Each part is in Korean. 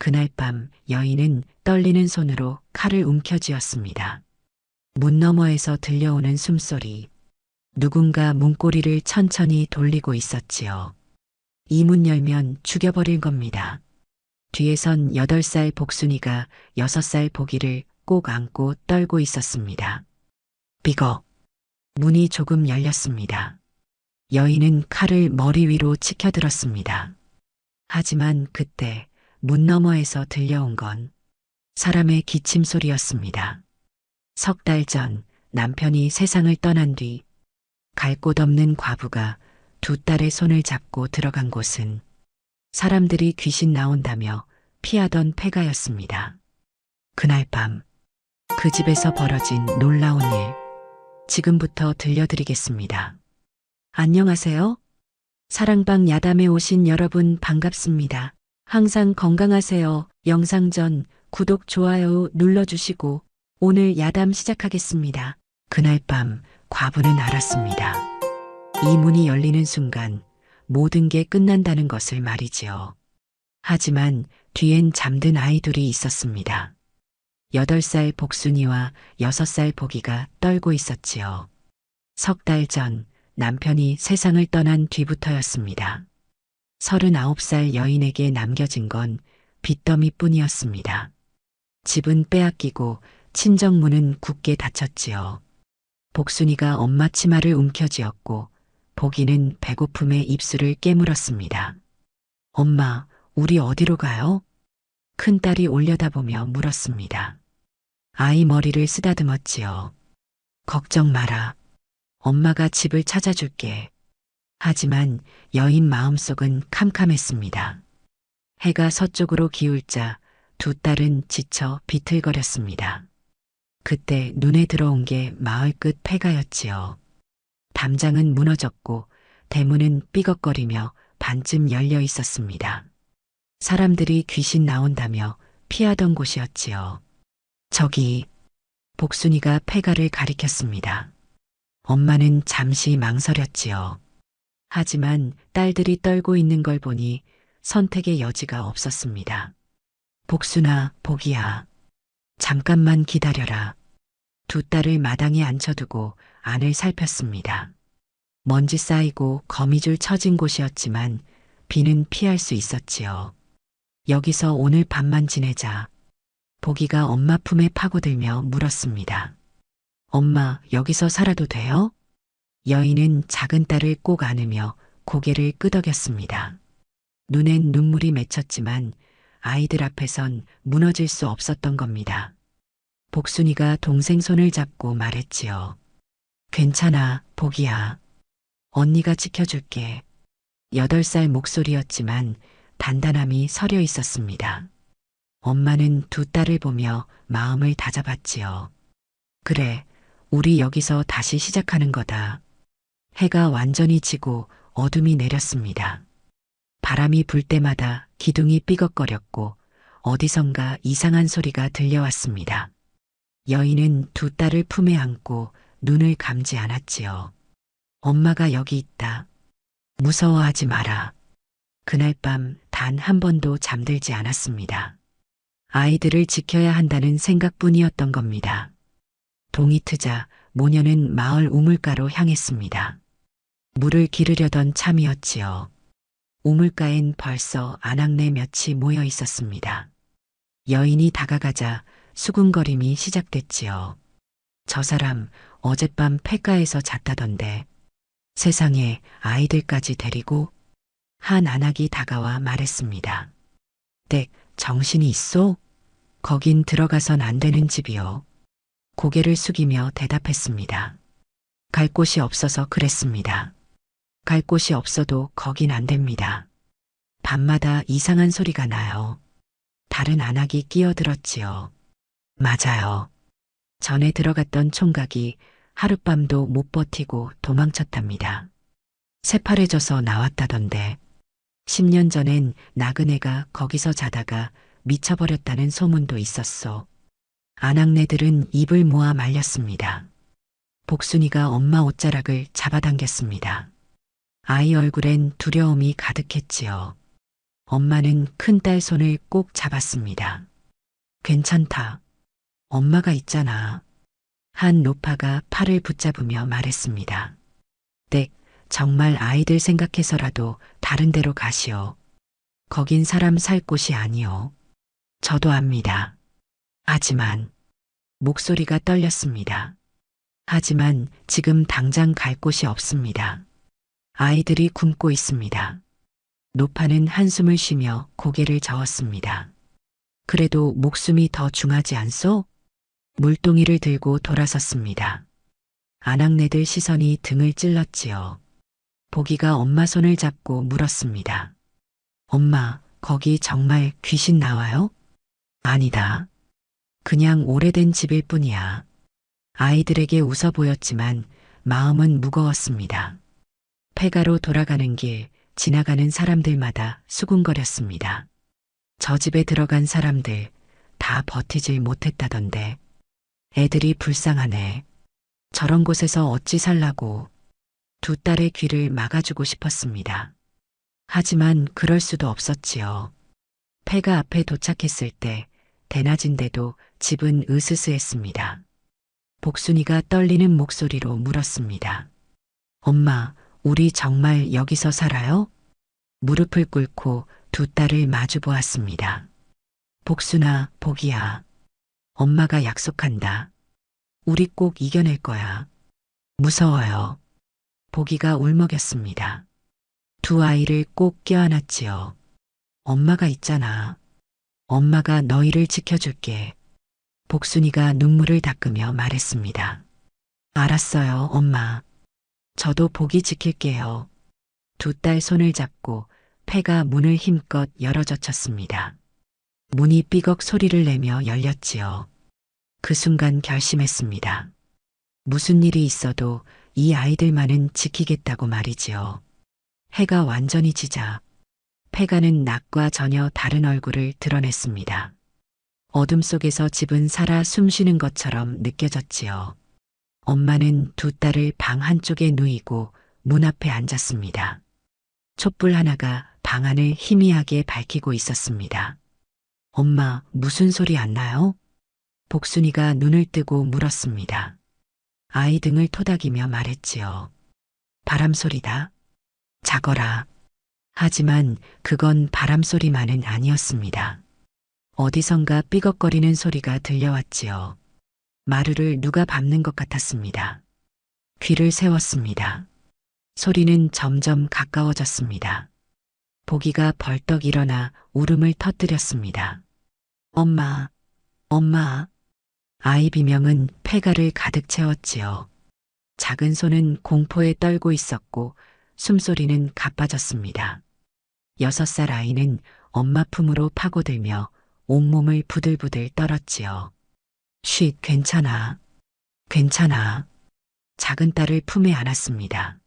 그날 밤 여인은 떨리는 손으로 칼을 움켜쥐었습니다. 문 너머에서 들려오는 숨소리. 누군가 문고리를 천천히 돌리고 있었지요. 이 문 열면 죽여버릴 겁니다. 뒤에선 8살 복순이가 6살 보기를 꼭 안고 떨고 있었습니다. 비거. 문이 조금 열렸습니다. 여인은 칼을 머리 위로 치켜들었습니다. 하지만 그때 문 너머에서 들려온 건 사람의 기침 소리였습니다. 3달 전 남편이 세상을 떠난 뒤 갈 곳 없는 과부가 2딸의 손을 잡고 들어간 곳은 사람들이 귀신 나온다며 피하던 폐가였습니다. 그날 밤 그 집에서 벌어진 놀라운 일, 지금부터 들려드리겠습니다. 안녕하세요. 사랑방 야담에 오신 여러분 반갑습니다. 항상 건강하세요. 영상 전 구독, 좋아요 눌러주시고 오늘 야담 시작하겠습니다. 그날 밤 과부는 알았습니다. 이 문이 열리는 순간 모든 게 끝난다는 것을 말이지요. 하지만 뒤엔 잠든 아이들이 있었습니다. 8살 복순이와 6살 보기가 떨고 있었지요. 3달 전 남편이 세상을 떠난 뒤부터였습니다. 39살 여인에게 남겨진 건 빚더미뿐이었습니다. 집은 빼앗기고 친정문은 굳게 닫혔지요. 복순이가 엄마 치마를 움켜쥐었고 보기는 배고픔에 입술을 깨물었습니다. 엄마, 우리 어디로 가요? 큰딸이 올려다보며 물었습니다. 아이 머리를 쓰다듬었지요. 걱정 마라. 엄마가 집을 찾아줄게. 하지만 여인 마음속은 캄캄했습니다. 해가 서쪽으로 기울자 2딸은 지쳐 비틀거렸습니다. 그때 눈에 들어온 게 마을 끝 폐가였지요. 담장은 무너졌고 대문은 삐걱거리며 반쯤 열려 있었습니다. 사람들이 귀신 나온다며 피하던 곳이었지요. 저기, 복순이가 폐가를 가리켰습니다. 엄마는 잠시 망설였지요. 하지만 딸들이 떨고 있는 걸 보니 선택의 여지가 없었습니다. 복순아, 복이야. 잠깐만 기다려라. 2딸을 마당에 앉혀두고 안을 살폈습니다. 먼지 쌓이고 거미줄 쳐진 곳이었지만 비는 피할 수 있었지요. 여기서 오늘 밤만 지내자. 보기가 엄마 품에 파고들며 물었습니다. 엄마, 여기서 살아도 돼요? 여인은 작은 딸을 꼭 안으며 고개를 끄덕였습니다. 눈엔 눈물이 맺혔지만 아이들 앞에선 무너질 수 없었던 겁니다. 복순이가 동생 손을 잡고 말했지요. 괜찮아, 복이야. 언니가 지켜줄게. 8살 목소리였지만 단단함이 서려 있었습니다. 엄마는 2딸을 보며 마음을 다잡았지요. 그래, 우리 여기서 다시 시작하는 거다. 해가 완전히 지고 어둠이 내렸습니다. 바람이 불 때마다 기둥이 삐걱거렸고 어디선가 이상한 소리가 들려왔습니다. 여인은 2딸을 품에 안고 눈을 감지 않았지요. 엄마가 여기 있다. 무서워하지 마라. 그날 밤 단 한 번도 잠들지 않았습니다. 아이들을 지켜야 한다는 생각뿐이었던 겁니다. 동이 트자 모녀는 마을 우물가로 향했습니다. 물을 기르려던 참이었지요. 우물가엔 벌써 아낙네 몇이 모여 있었습니다. 여인이 다가가자 수군거림이 시작됐지요. 저 사람 어젯밤 폐가에서 잤다던데 세상에 아이들까지 데리고. 한 아낙이 다가와 말했습니다. 댁 정신이 있소? 거긴 들어가선 안 되는 집이요. 고개를 숙이며 대답했습니다. 갈 곳이 없어서 그랬습니다. 갈 곳이 없어도 거긴 안 됩니다. 밤마다 이상한 소리가 나요. 다른 아낙이 끼어들었지요. 맞아요. 전에 들어갔던 총각이 하룻밤도 못 버티고 도망쳤답니다. 새파래져서 나왔다던데 10년 전엔 나그네가 거기서 자다가 미쳐버렸다는 소문도 있었소. 아낙네들은 입을 모아 말렸습니다. 복순이가 엄마 옷자락을 잡아당겼습니다. 아이 얼굴엔 두려움이 가득했지요. 엄마는 큰딸 손을 꼭 잡았습니다. 괜찮다. 엄마가 있잖아. 한 노파가 팔을 붙잡으며 말했습니다. 네, 정말 아이들 생각해서라도 다른 데로 가시오. 거긴 사람 살 곳이 아니오. 저도 압니다. 하지만 목소리가 떨렸습니다. 하지만 지금 당장 갈 곳이 없습니다. 아이들이 굶고 있습니다. 노파는 한숨을 쉬며 고개를 저었습니다. 그래도 목숨이 더 중하지 않소? 물동이를 들고 돌아섰습니다. 아낙네들 시선이 등을 찔렀지요. 보기가 엄마 손을 잡고 물었습니다. 엄마, 거기 정말 귀신 나와요? 아니다. 그냥 오래된 집일 뿐이야. 아이들에게 웃어 보였지만 마음은 무거웠습니다. 폐가로 돌아가는 길, 지나가는 사람들마다 수군거렸습니다. 저 집에 들어간 사람들 다 버티질 못했다던데. 애들이 불쌍하네. 저런 곳에서 어찌 살라고. 두 딸의 귀를 막아주고 싶었습니다. 하지만 그럴 수도 없었지요. 폐가 앞에 도착했을 때 대낮인데도 집은 으스스했습니다. 복순이가 떨리는 목소리로 물었습니다. 엄마, 우리 정말 여기서 살아요? 무릎을 꿇고 두 딸을 마주 보았습니다. 복순아, 복이야. 엄마가 약속한다. 우리 꼭 이겨낼 거야. 무서워요. 복이가 울먹였습니다. 두 아이를 꼭 껴안았지요. 엄마가 있잖아. 엄마가 너희를 지켜줄게. 복순이가 눈물을 닦으며 말했습니다. 알았어요, 엄마. 저도 복이 지킬게요. 두 딸 손을 잡고 폐가 문을 힘껏 열어젖혔습니다. 문이 삐걱 소리를 내며 열렸지요. 그 순간 결심했습니다. 무슨 일이 있어도 이 아이들만은 지키겠다고 말이지요. 해가 완전히 지자 폐가는 낮과 전혀 다른 얼굴을 드러냈습니다. 어둠 속에서 집은 살아 숨쉬는 것처럼 느껴졌지요. 엄마는 두 딸을 방 한쪽에 누이고 문 앞에 앉았습니다. 촛불 하나가 방 안을 희미하게 밝히고 있었습니다. 엄마, 무슨 소리 안 나요? 복순이가 눈을 뜨고 물었습니다. 아이 등을 토닥이며 말했지요. 바람 소리다. 자거라. 하지만 그건 바람 소리만은 아니었습니다. 어디선가 삐걱거리는 소리가 들려왔지요. 마루를 누가 밟는 것 같았습니다. 귀를 세웠습니다. 소리는 점점 가까워졌습니다. 보기가 벌떡 일어나 울음을 터뜨렸습니다. 엄마, 엄마. 아이 비명은 폐가를 가득 채웠지요. 작은 손은 공포에 떨고 있었고 숨소리는 가빠졌습니다. 6살 아이는 엄마 품으로 파고들며 온몸을 부들부들 떨었지요. 쉿, 괜찮아. 괜찮아. 작은 딸을 품에 안았습니다.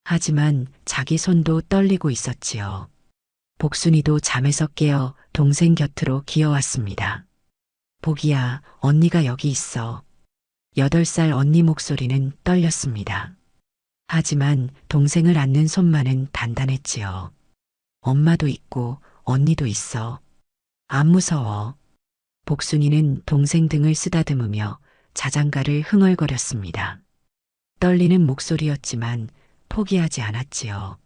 하지만 자기 손도 떨리고 있었지요. 복순이도 잠에서 깨어 동생 곁으로 기어왔습니다. 복이야, 언니가 여기 있어. 8살 언니 목소리는 떨렸습니다. 하지만 동생을 안는 손만은 단단했지요. 엄마도 있고 언니도 있어. 안 무서워. 복순이는 동생 등을 쓰다듬으며 자장가를 흥얼거렸습니다. 떨리는 목소리였지만 포기하지 않았지요.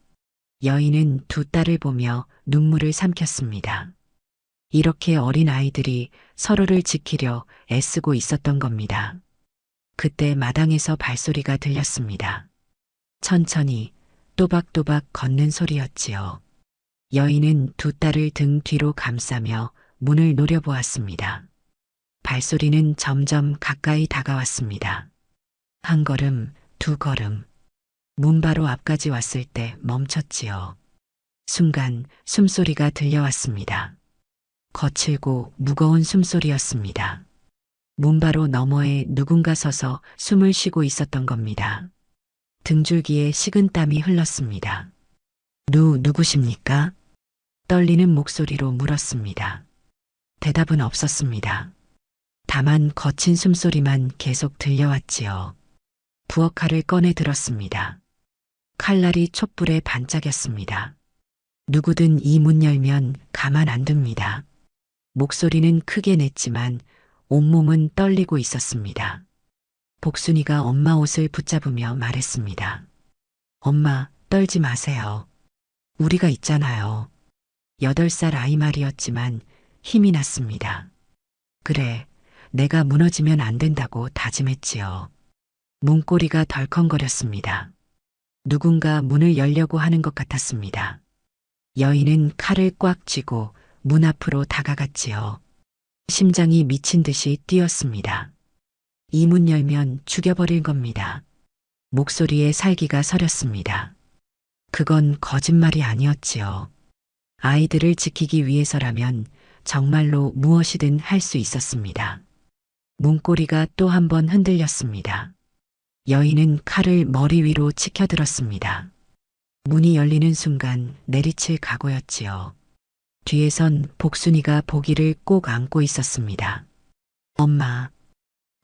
여인은 두 딸을 보며 눈물을 삼켰습니다. 이렇게 어린 아이들이 서로를 지키려 애쓰고 있었던 겁니다. 그때 마당에서 발소리가 들렸습니다. 천천히 또박또박 걷는 소리였지요. 여인은 두 딸을 등 뒤로 감싸며 문을 노려보았습니다. 발소리는 점점 가까이 다가왔습니다. 한 걸음, 두 걸음. 문 바로 앞까지 왔을 때 멈췄지요. 순간 숨소리가 들려왔습니다. 거칠고 무거운 숨소리였습니다. 문 바로 너머에 누군가 서서 숨을 쉬고 있었던 겁니다. 등줄기에 식은땀이 흘렀습니다. 누구십니까? 떨리는 목소리로 물었습니다. 대답은 없었습니다. 다만 거친 숨소리만 계속 들려왔지요. 부엌칼을 꺼내 들었습니다. 칼날이 촛불에 반짝였습니다. 누구든 이 문 열면 가만 안 둡니다. 목소리는 크게 냈지만 온몸은 떨리고 있었습니다. 복순이가 엄마 옷을 붙잡으며 말했습니다. 엄마, 떨지 마세요. 우리가 있잖아요. 8살 아이 말이었지만 힘이 났습니다. 그래, 내가 무너지면 안 된다고 다짐했지요. 문고리가 덜컹거렸습니다. 누군가 문을 열려고 하는 것 같았습니다. 여인은 칼을 꽉 쥐고 문 앞으로 다가갔지요. 심장이 미친 듯이 뛰었습니다. 이 문 열면 죽여버릴 겁니다. 목소리에 살기가 서렸습니다. 그건 거짓말이 아니었지요. 아이들을 지키기 위해서라면 정말로 무엇이든 할 수 있었습니다. 문고리가 또 한 번 흔들렸습니다. 여인은 칼을 머리 위로 치켜들었습니다. 문이 열리는 순간 내리칠 각오였지요. 뒤에선 복순이가 보기를 꼭 안고 있었습니다. 엄마,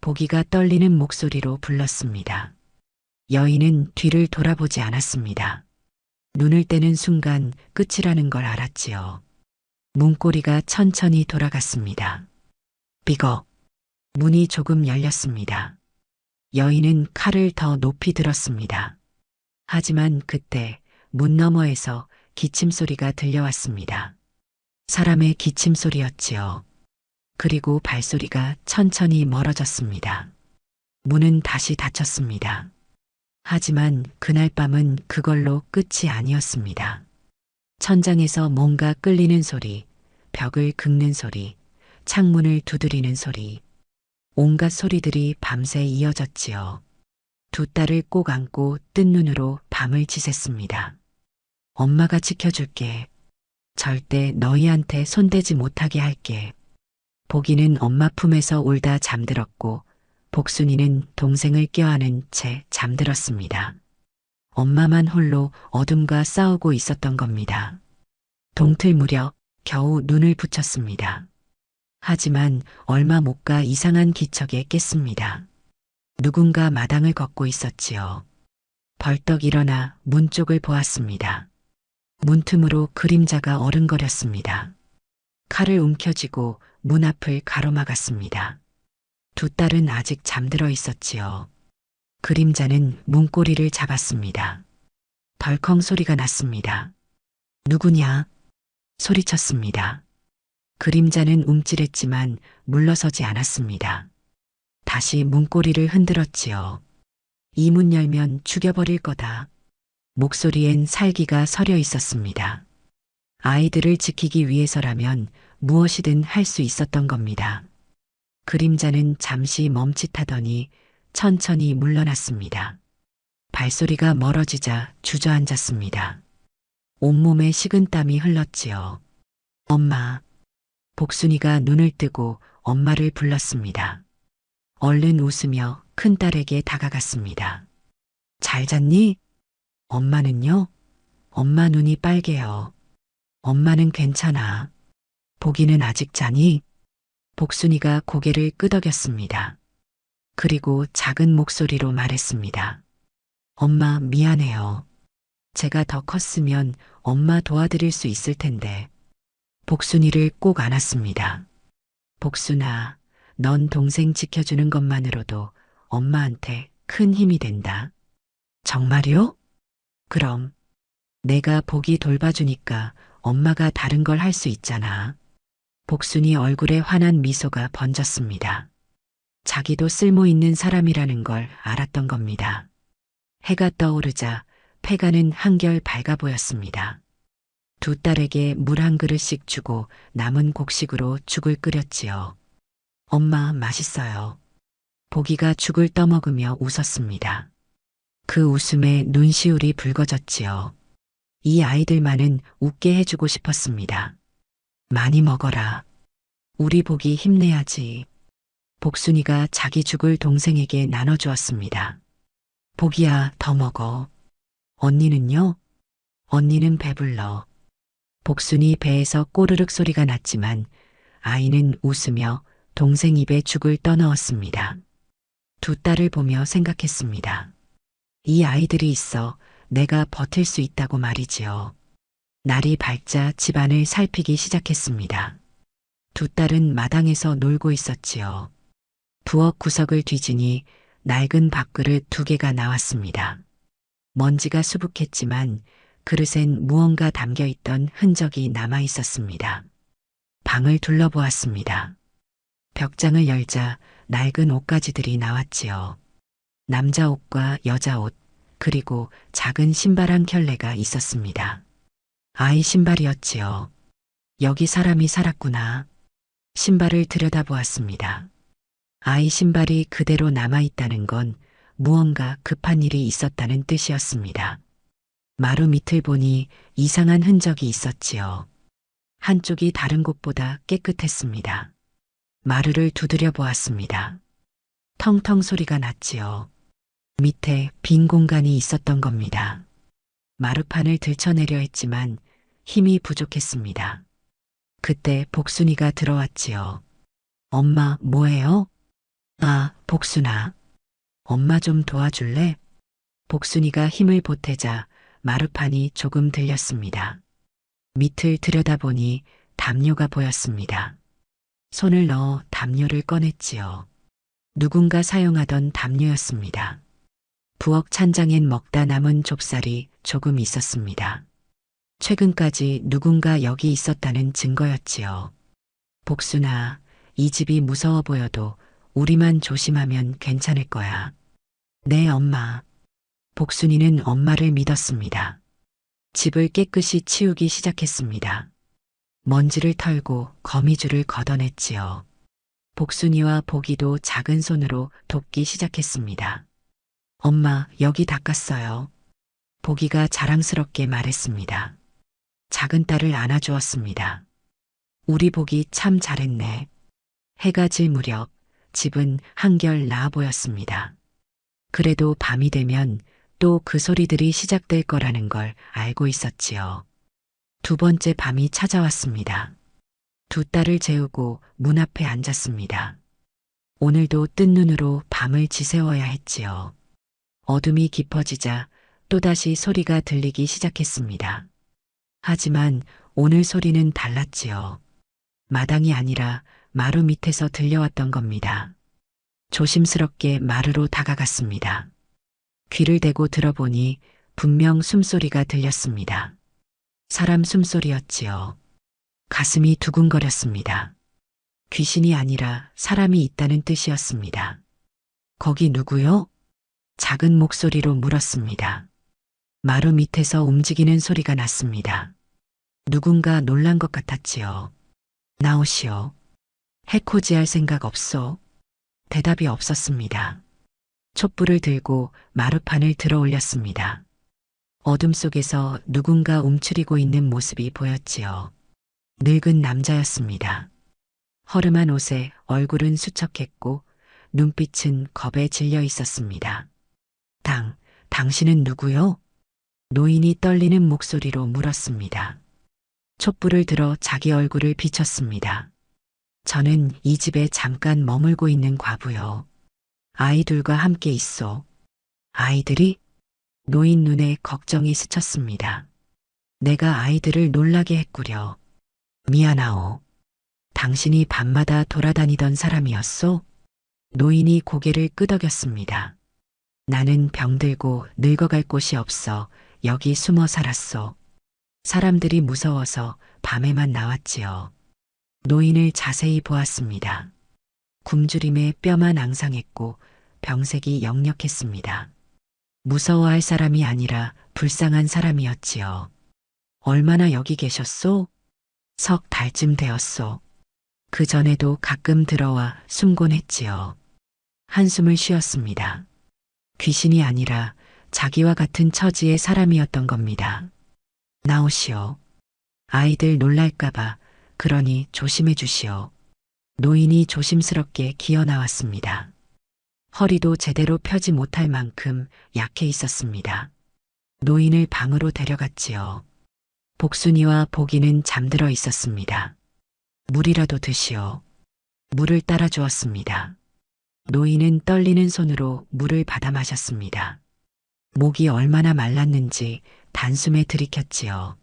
보기가 떨리는 목소리로 불렀습니다. 여인은 뒤를 돌아보지 않았습니다. 눈을 떼는 순간 끝이라는 걸 알았지요. 문고리가 천천히 돌아갔습니다. 비거. 문이 조금 열렸습니다. 여인은 칼을 더 높이 들었습니다. 하지만 그때 문 너머에서 기침 소리가 들려왔습니다. 사람의 기침 소리였지요. 그리고 발소리가 천천히 멀어졌습니다. 문은 다시 닫혔습니다. 하지만 그날 밤은 그걸로 끝이 아니었습니다. 천장에서 뭔가 끌리는 소리, 벽을 긁는 소리, 창문을 두드리는 소리, 온갖 소리들이 밤새 이어졌지요. 두 딸을 꼭 안고 뜬 눈으로 밤을 지샜습니다. 엄마가 지켜줄게. 절대 너희한테 손대지 못하게 할게. 보기는 엄마 품에서 울다 잠들었고 복순이는 동생을 껴안은 채 잠들었습니다. 엄마만 홀로 어둠과 싸우고 있었던 겁니다. 동틀 무렵 겨우 눈을 붙였습니다. 하지만 얼마 못 가 이상한 기척에 깼습니다. 누군가 마당을 걷고 있었지요. 벌떡 일어나 문 쪽을 보았습니다. 문틈으로 그림자가 어른거렸습니다. 칼을 움켜쥐고 문 앞을 가로막았습니다. 두 딸은 아직 잠들어 있었지요. 그림자는 문고리를 잡았습니다. 덜컹 소리가 났습니다. 누구냐? 소리쳤습니다. 그림자는 움찔했지만 물러서지 않았습니다. 다시 문고리를 흔들었지요. 이 문 열면 죽여버릴 거다. 목소리엔 살기가 서려 있었습니다. 아이들을 지키기 위해서라면 무엇이든 할 수 있었던 겁니다. 그림자는 잠시 멈칫하더니 천천히 물러났습니다. 발소리가 멀어지자 주저앉았습니다. 온몸에 식은땀이 흘렀지요. 엄마. 복순이가 눈을 뜨고 엄마를 불렀습니다. 얼른 웃으며 큰딸에게 다가갔습니다. 잘 잤니? 엄마는요? 엄마 눈이 빨개요. 엄마는 괜찮아. 보기는 아직 자니? 복순이가 고개를 끄덕였습니다. 그리고 작은 목소리로 말했습니다. 엄마 미안해요. 제가 더 컸으면 엄마 도와드릴 수 있을 텐데. 복순이를 꼭 안았습니다. 복순아, 넌 동생 지켜주는 것만으로도 엄마한테 큰 힘이 된다. 정말요? 그럼 내가 복이 돌봐주니까 엄마가 다른 걸 할 수 있잖아. 복순이 얼굴에 환한 미소가 번졌습니다. 자기도 쓸모 있는 사람이라는 걸 알았던 겁니다. 해가 떠오르자 폐가는 한결 밝아 보였습니다. 두 딸에게 물 한 그릇씩 주고 남은 곡식으로 죽을 끓였지요. 엄마 맛있어요. 보기가 죽을 떠먹으며 웃었습니다. 그 웃음에 눈시울이 붉어졌지요. 이 아이들만은 웃게 해주고 싶었습니다. 많이 먹어라. 우리 복이 힘내야지. 복순이가 자기 죽을 동생에게 나눠주었습니다. 복이야, 더 먹어. 언니는요? 언니는 배불러. 복순이 배에서 꼬르륵 소리가 났지만 아이는 웃으며 동생 입에 죽을 떠넣었습니다. 두 딸을 보며 생각했습니다. 이 아이들이 있어 내가 버틸 수 있다고 말이지요. 날이 밝자 집안을 살피기 시작했습니다. 두 딸은 마당에서 놀고 있었지요. 부엌 구석을 뒤지니 낡은 밥그릇 두 개가 나왔습니다. 먼지가 수북했지만 그릇엔 무언가 담겨 있던 흔적이 남아 있었습니다. 방을 둘러보았습니다. 벽장을 열자 낡은 옷가지들이 나왔지요. 남자 옷과 여자 옷, 그리고 작은 신발 한 켤레가 있었습니다. 아이 신발이었지요. 여기 사람이 살았구나. 신발을 들여다보았습니다. 아이 신발이 그대로 남아있다는 건 무언가 급한 일이 있었다는 뜻이었습니다. 마루 밑을 보니 이상한 흔적이 있었지요. 한쪽이 다른 곳보다 깨끗했습니다. 마루를 두드려 보았습니다. 텅텅 소리가 났지요. 밑에 빈 공간이 있었던 겁니다. 마루판을 들쳐내려 했지만 힘이 부족했습니다. 그때 복순이가 들어왔지요. 엄마, 뭐해요? 아, 복순아. 엄마 좀 도와줄래? 복순이가 힘을 보태자 마루판이 조금 들렸습니다. 밑을 들여다보니 담요가 보였습니다. 손을 넣어 담요를 꺼냈지요. 누군가 사용하던 담요였습니다. 부엌 찬장엔 먹다 남은 좁쌀이 조금 있었습니다. 최근까지 누군가 여기 있었다는 증거였지요. 복순아, 이 집이 무서워 보여도 우리만 조심하면 괜찮을 거야. 네, 엄마. 복순이는 엄마를 믿었습니다. 집을 깨끗이 치우기 시작했습니다. 먼지를 털고 거미줄을 걷어냈지요. 복순이와 보기도 작은 손으로 돕기 시작했습니다. 엄마, 여기 닦았어요. 보기가 자랑스럽게 말했습니다. 작은 딸을 안아주었습니다. 우리 보기 참 잘했네. 해가 질 무렵 집은 한결 나아 보였습니다. 그래도 밤이 되면 또 그 소리들이 시작될 거라는 걸 알고 있었지요. 두 번째 밤이 찾아왔습니다. 두 딸을 재우고 문 앞에 앉았습니다. 오늘도 뜬 눈으로 밤을 지새워야 했지요. 어둠이 깊어지자 또다시 소리가 들리기 시작했습니다. 하지만 오늘 소리는 달랐지요. 마당이 아니라 마루 밑에서 들려왔던 겁니다. 조심스럽게 마루로 다가갔습니다. 귀를 대고 들어보니 분명 숨소리가 들렸습니다. 사람 숨소리였지요. 가슴이 두근거렸습니다. 귀신이 아니라 사람이 있다는 뜻이었습니다. 거기 누구요? 작은 목소리로 물었습니다. 마루 밑에서 움직이는 소리가 났습니다. 누군가 놀란 것 같았지요. 나오시오. 해코지할 생각 없소. 대답이 없었습니다. 촛불을 들고 마루판을 들어 올렸습니다. 어둠 속에서 누군가 움츠리고 있는 모습이 보였지요. 늙은 남자였습니다. 허름한 옷에 얼굴은 수척했고 눈빛은 겁에 질려 있었습니다. 당신은 누구요? 노인이 떨리는 목소리로 물었습니다. 촛불을 들어 자기 얼굴을 비췄습니다. 저는 이 집에 잠깐 머물고 있는 과부요. 아이들과 함께 있어. 아이들이? 노인 눈에 걱정이 스쳤습니다. 내가 아이들을 놀라게 했구려. 미안하오. 당신이 밤마다 돌아다니던 사람이었소? 노인이 고개를 끄덕였습니다. 나는 병들고 늙어갈 곳이 없어 여기 숨어 살았소. 사람들이 무서워서 밤에만 나왔지요. 노인을 자세히 보았습니다. 굶주림에 뼈만 앙상했고 병색이 역력했습니다. 무서워할 사람이 아니라 불쌍한 사람이었지요. 얼마나 여기 계셨소? 석 달쯤 되었소. 그 전에도 가끔 들어와 숨곤 했지요. 한숨을 쉬었습니다. 귀신이 아니라 자기와 같은 처지의 사람이었던 겁니다. 나오시오. 아이들 놀랄까봐 그러니 조심해 주시오. 노인이 조심스럽게 기어 나왔습니다. 허리도 제대로 펴지 못할 만큼 약해 있었습니다. 노인을 방으로 데려갔지요. 복순이와 보기는 잠들어 있었습니다. 물이라도 드시오. 물을 따라 주었습니다. 노인은 떨리는 손으로 물을 받아 마셨습니다. 목이 얼마나 말랐는지 단숨에 들이켰지요.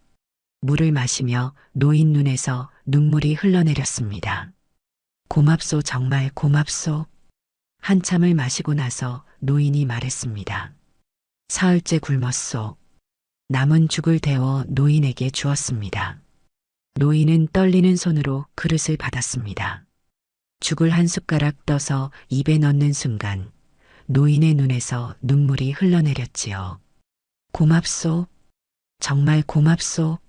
물을 마시며 노인 눈에서 눈물이 흘러내렸습니다. 고맙소, 정말 고맙소. 한참을 마시고 나서 노인이 말했습니다. 사흘째 굶었소. 남은 죽을 데워 노인에게 주었습니다. 노인은 떨리는 손으로 그릇을 받았습니다. 죽을 한 숟가락 떠서 입에 넣는 순간 노인의 눈에서 눈물이 흘러내렸지요. 고맙소. 정말 고맙소.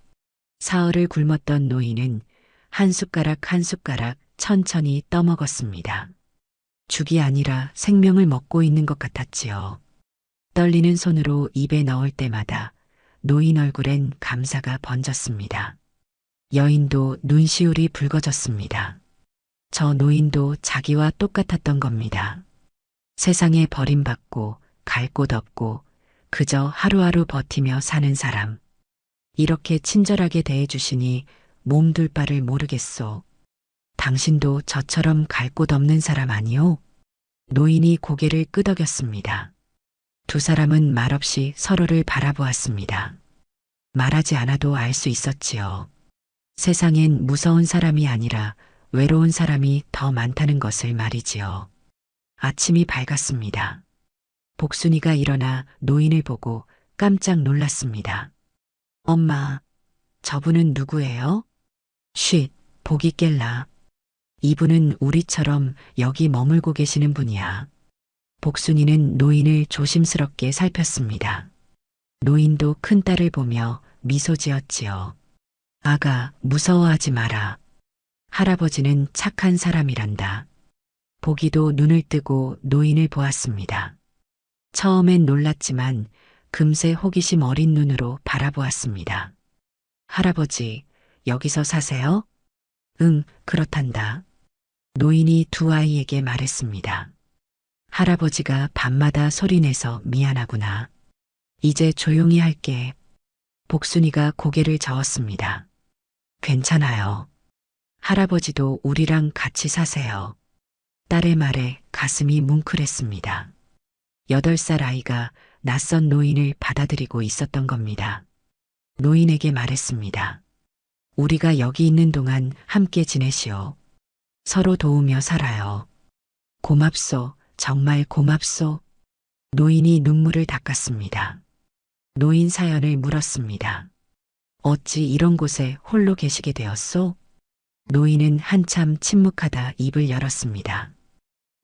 사흘을 굶었던 노인은 한 숟가락 한 숟가락 천천히 떠먹었습니다. 죽이 아니라 생명을 먹고 있는 것 같았지요. 떨리는 손으로 입에 넣을 때마다 노인 얼굴엔 감사가 번졌습니다. 여인도 눈시울이 붉어졌습니다. 저 노인도 자기와 똑같았던 겁니다. 세상에 버림받고 갈 곳 없고 그저 하루하루 버티며 사는 사람. 이렇게 친절하게 대해주시니 몸둘 바를 모르겠소. 당신도 저처럼 갈 곳 없는 사람 아니오? 노인이 고개를 끄덕였습니다. 두 사람은 말없이 서로를 바라보았습니다. 말하지 않아도 알 수 있었지요. 세상엔 무서운 사람이 아니라 외로운 사람이 더 많다는 것을 말이지요. 아침이 밝았습니다. 복순이가 일어나 노인을 보고 깜짝 놀랐습니다. 엄마, 저분은 누구예요? 쉿, 복이 깰라. 이분은 우리처럼 여기 머물고 계시는 분이야. 복순이는 노인을 조심스럽게 살폈습니다. 노인도 큰딸을 보며 미소 지었지요. 아가, 무서워하지 마라. 할아버지는 착한 사람이란다. 보기도 눈을 뜨고 노인을 보았습니다. 처음엔 놀랐지만 금세 호기심 어린 눈으로 바라보았습니다. 할아버지, 여기서 사세요? 응, 그렇단다. 노인이 두 아이에게 말했습니다. 할아버지가 밤마다 소리내서 미안하구나. 이제 조용히 할게. 복순이가 고개를 저었습니다. 괜찮아요. 할아버지도 우리랑 같이 사세요. 딸의 말에 가슴이 뭉클했습니다. 8살 아이가 낯선 노인을 받아들이고 있었던 겁니다. 노인에게 말했습니다. 우리가 여기 있는 동안 함께 지내시오. 서로 도우며 살아요. 고맙소, 정말 고맙소. 노인이 눈물을 닦았습니다. 노인 사연을 물었습니다. 어찌 이런 곳에 홀로 계시게 되었소? 노인은 한참 침묵하다 입을 열었습니다.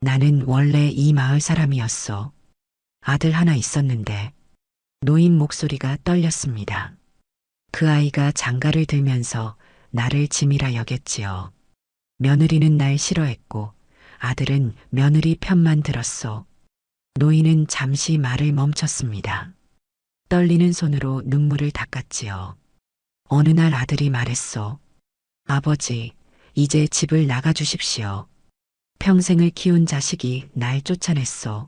나는 원래 이 마을 사람이었소. 아들 하나 있었는데. 노인 목소리가 떨렸습니다. 그 아이가 장가를 들면서 나를 짐이라 여겼지요. 며느리는 날 싫어했고 아들은 며느리 편만 들었소. 노인은 잠시 말을 멈췄습니다. 떨리는 손으로 눈물을 닦았지요. 어느 날 아들이 말했소. 아버지, 이제 집을 나가주십시오. 평생을 키운 자식이 날 쫓아냈소.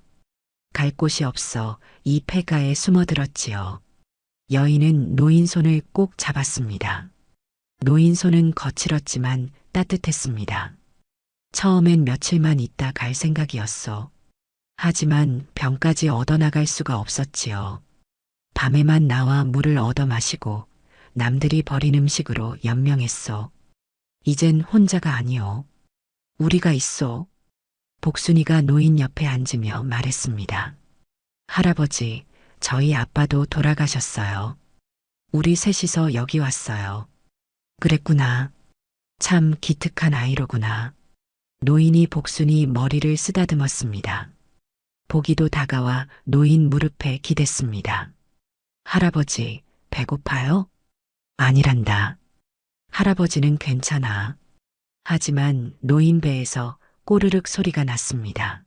갈 곳이 없어 이 폐가에 숨어들었지요. 여인은 노인 손을 꼭 잡았습니다. 노인 손은 거칠었지만 따뜻했습니다. 처음엔 며칠만 있다 갈 생각이었소. 하지만 병까지 얻어나갈 수가 없었지요. 밤에만 나와 물을 얻어 마시고 남들이 버린 음식으로 연명했소. 이젠 혼자가 아니오. 우리가 있소. 복순이가 노인 옆에 앉으며 말했습니다. 할아버지, 저희 아빠도 돌아가셨어요. 우리 셋이서 여기 왔어요. 그랬구나. 참 기특한 아이로구나. 노인이 복순이 머리를 쓰다듬었습니다. 보기도 다가와 노인 무릎에 기댔습니다. 할아버지, 배고파요? 아니란다. 할아버지는 괜찮아. 하지만 노인 배에서 꼬르륵 소리가 났습니다.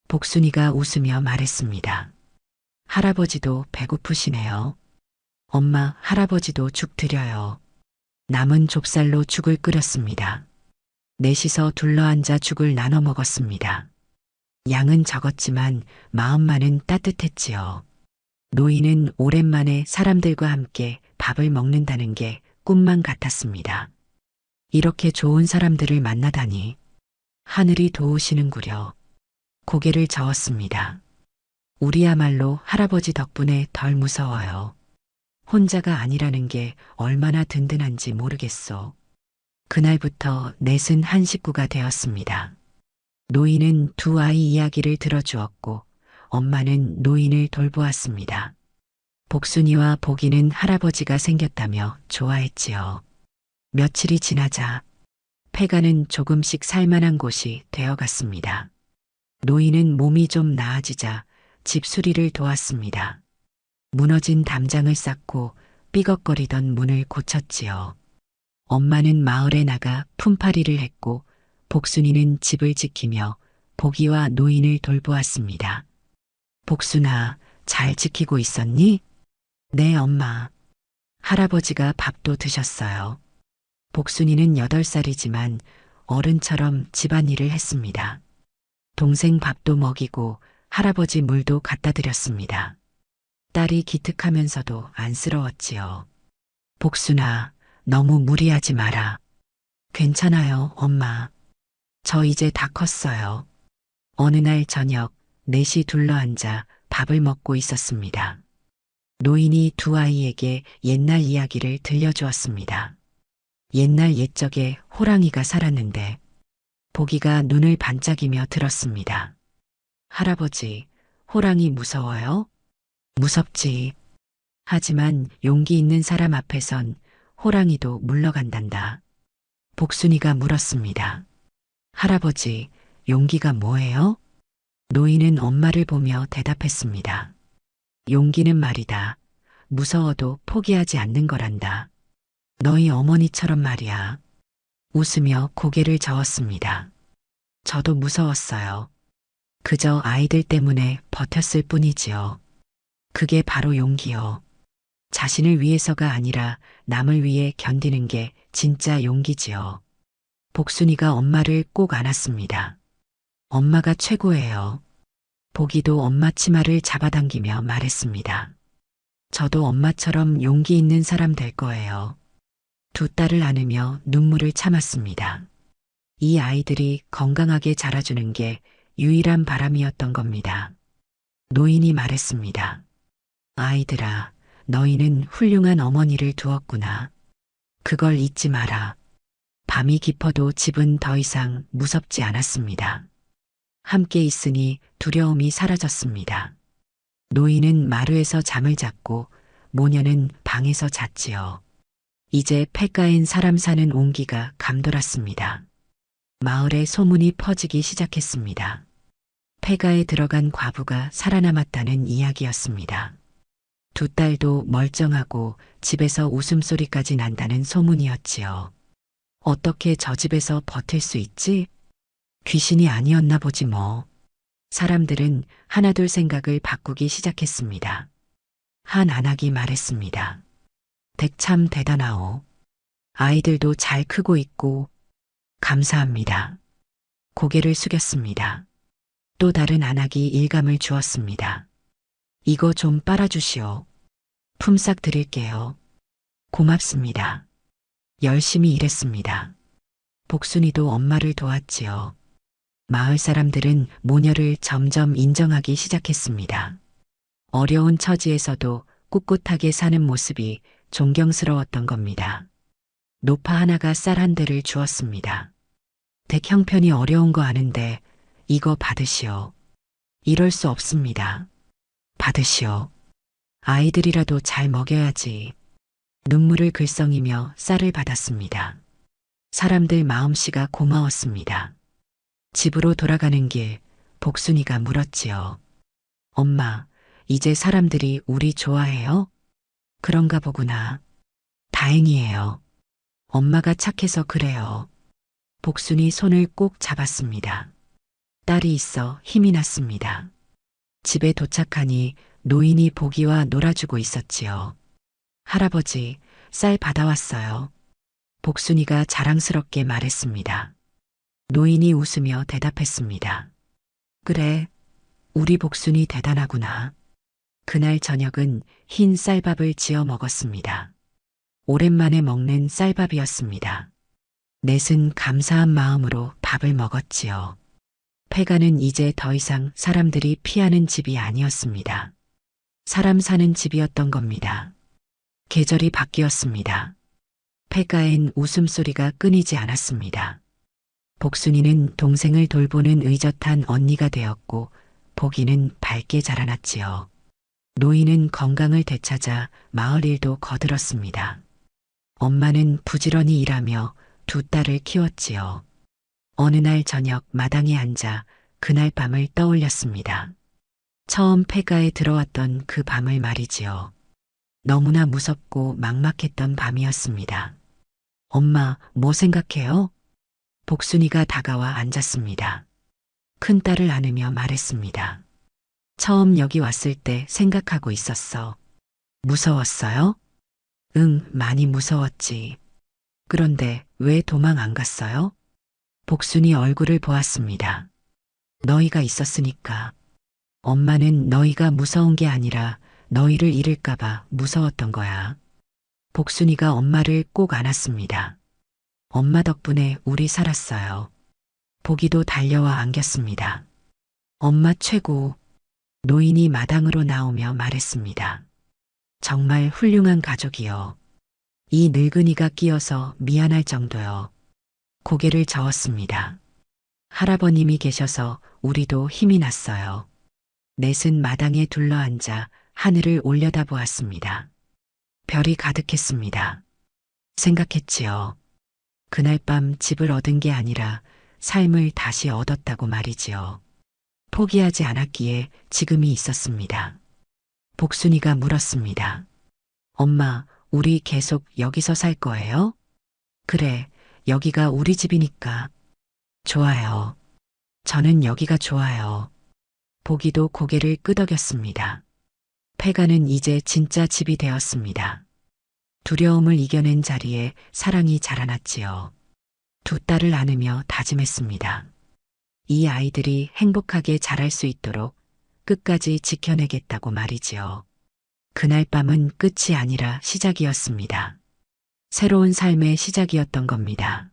복순이가 웃으며 말했습니다. 할아버지도 배고프시네요. 엄마, 할아버지도 죽 드려요. 남은 좁쌀로 죽을 끓였습니다. 넷이서 둘러앉아 죽을 나눠 먹었습니다. 양은 적었지만 마음만은 따뜻했지요. 노인은 오랜만에 사람들과 함께 밥을 먹는다는 게 꿈만 같았습니다. 이렇게 좋은 사람들을 만나다니 하늘이 도우시는구려. 고개를 저었습니다. 우리야말로 할아버지 덕분에 덜 무서워요. 혼자가 아니라는 게 얼마나 든든한지 모르겠소. 그날부터 넷은 한 식구가 되었습니다. 노인은 두 아이 이야기를 들어주었고 엄마는 노인을 돌보았습니다. 복순이와 복이는 할아버지가 생겼다며 좋아했지요. 며칠이 지나자 폐가는 조금씩 살만한 곳이 되어갔습니다. 노인은 몸이 좀 나아지자 집 수리를 도왔습니다. 무너진 담장을 쌓고 삐걱거리던 문을 고쳤지요. 엄마는 마을에 나가 품팔이를 했고 복순이는 집을 지키며 복이와 노인을 돌보았습니다. 복순아, 잘 지키고 있었니? 네, 엄마. 할아버지가 밥도 드셨어요. 복순이는 8살이지만 어른처럼 집안일을 했습니다. 동생 밥도 먹이고 할아버지 물도 갖다 드렸습니다. 딸이 기특하면서도 안쓰러웠지요. 복순아, 너무 무리하지 마라. 괜찮아요, 엄마. 저 이제 다 컸어요. 어느 날 저녁, 넷이 둘러앉아 밥을 먹고 있었습니다. 노인이 두 아이에게 옛날 이야기를 들려주었습니다. 옛날 옛적에 호랑이가 살았는데 보기가 눈을 반짝이며 들었습니다. 할아버지, 호랑이 무서워요? 무섭지. 하지만 용기 있는 사람 앞에선 호랑이도 물러간단다. 복순이가 물었습니다. 할아버지, 용기가 뭐예요? 노인은 엄마를 보며 대답했습니다. 용기는 말이다. 무서워도 포기하지 않는 거란다. 너희 어머니처럼 말이야. 웃으며 고개를 저었습니다. 저도 무서웠어요. 그저 아이들 때문에 버텼을 뿐이지요. 그게 바로 용기요. 자신을 위해서가 아니라 남을 위해 견디는 게 진짜 용기지요. 복순이가 엄마를 꼭 안았습니다. 엄마가 최고예요. 보기도 엄마 치마를 잡아당기며 말했습니다. 저도 엄마처럼 용기 있는 사람 될 거예요. 두 딸을 안으며 눈물을 참았습니다. 이 아이들이 건강하게 자라주는 게 유일한 바람이었던 겁니다. 노인이 말했습니다. 아이들아, 너희는 훌륭한 어머니를 두었구나. 그걸 잊지 마라. 밤이 깊어도 집은 더 이상 무섭지 않았습니다. 함께 있으니 두려움이 사라졌습니다. 노인은 마루에서 잠을 잤고 모녀는 방에서 잤지요. 이제 폐가엔 사람 사는 온기가 감돌았습니다. 마을에 소문이 퍼지기 시작했습니다. 폐가에 들어간 과부가 살아남았다는 이야기였습니다. 두 딸도 멀쩡하고 집에서 웃음소리까지 난다는 소문이었지요. 어떻게 저 집에서 버틸 수 있지? 귀신이 아니었나 보지 뭐. 사람들은 하나둘 생각을 바꾸기 시작했습니다. 한 안악이 말했습니다. 댁 참 대단하오. 아이들도 잘 크고 있고 감사합니다. 고개를 숙였습니다. 또 다른 안악이 일감을 주었습니다. 이거 좀 빨아주시오. 품삯 드릴게요. 고맙습니다. 열심히 일했습니다. 복순이도 엄마를 도왔지요. 마을 사람들은 모녀를 점점 인정하기 시작했습니다. 어려운 처지에서도 꿋꿋하게 사는 모습이 존경스러웠던 겁니다. 노파 하나가 쌀 한 대를 주었습니다. 댁 형편이 어려운 거 아는데 이거 받으시오. 이럴 수 없습니다. 받으시오. 아이들이라도 잘 먹여야지. 눈물을 글썽이며 쌀을 받았습니다. 사람들 마음씨가 고마웠습니다. 집으로 돌아가는 길 복순이가 물었지요. 엄마, 이제 사람들이 우리 좋아해요? 그런가 보구나. 다행이에요. 엄마가 착해서 그래요. 복순이 손을 꼭 잡았습니다. 딸이 있어 힘이 났습니다. 집에 도착하니 노인이 보기와 놀아주고 있었지요. 할아버지, 쌀 받아왔어요. 복순이가 자랑스럽게 말했습니다. 노인이 웃으며 대답했습니다. 그래, 우리 복순이 대단하구나. 그날 저녁은 흰 쌀밥을 지어 먹었습니다. 오랜만에 먹는 쌀밥이었습니다. 넷은 감사한 마음으로 밥을 먹었지요. 폐가는 이제 더 이상 사람들이 피하는 집이 아니었습니다. 사람 사는 집이었던 겁니다. 계절이 바뀌었습니다. 폐가엔 웃음소리가 끊이지 않았습니다. 복순이는 동생을 돌보는 의젓한 언니가 되었고 복이는 밝게 자라났지요. 노인은 건강을 되찾아 마을 일도 거들었습니다. 엄마는 부지런히 일하며 두 딸을 키웠지요. 어느 날 저녁 마당에 앉아 그날 밤을 떠올렸습니다. 처음 폐가에 들어왔던 그 밤을 말이지요. 너무나 무섭고 막막했던 밤이었습니다. 엄마, 뭐 생각해요? 복순이가 다가와 앉았습니다. 큰딸을 안으며 말했습니다. 처음 여기 왔을 때 생각하고 있었어. 무서웠어요? 응, 많이 무서웠지. 그런데 왜 도망 안 갔어요? 복순이 얼굴을 보았습니다. 너희가 있었으니까. 엄마는 너희가 무서운 게 아니라 너희를 잃을까봐 무서웠던 거야. 복순이가 엄마를 꼭 안았습니다. 엄마 덕분에 우리 살았어요. 복이도 달려와 안겼습니다. 엄마 최고. 노인이 마당으로 나오며 말했습니다. 정말 훌륭한 가족이요. 이 늙은이가 끼어서 미안할 정도요. 고개를 저었습니다. 할아버님이 계셔서 우리도 힘이 났어요. 넷은 마당에 둘러앉아 하늘을 올려다보았습니다. 별이 가득했습니다. 생각했지요. 그날 밤 집을 얻은 게 아니라 삶을 다시 얻었다고 말이지요. 포기하지 않았기에 지금이 있었습니다. 복순이가 물었습니다. 엄마, 우리 계속 여기서 살 거예요? 그래, 여기가 우리 집이니까. 좋아요. 저는 여기가 좋아요. 복이도 고개를 끄덕였습니다. 폐가는 이제 진짜 집이 되었습니다. 두려움을 이겨낸 자리에 사랑이 자라났지요. 두 딸을 안으며 다짐했습니다. 이 아이들이 행복하게 자랄 수 있도록 끝까지 지켜내겠다고 말이지요. 그날 밤은 끝이 아니라 시작이었습니다. 새로운 삶의 시작이었던 겁니다.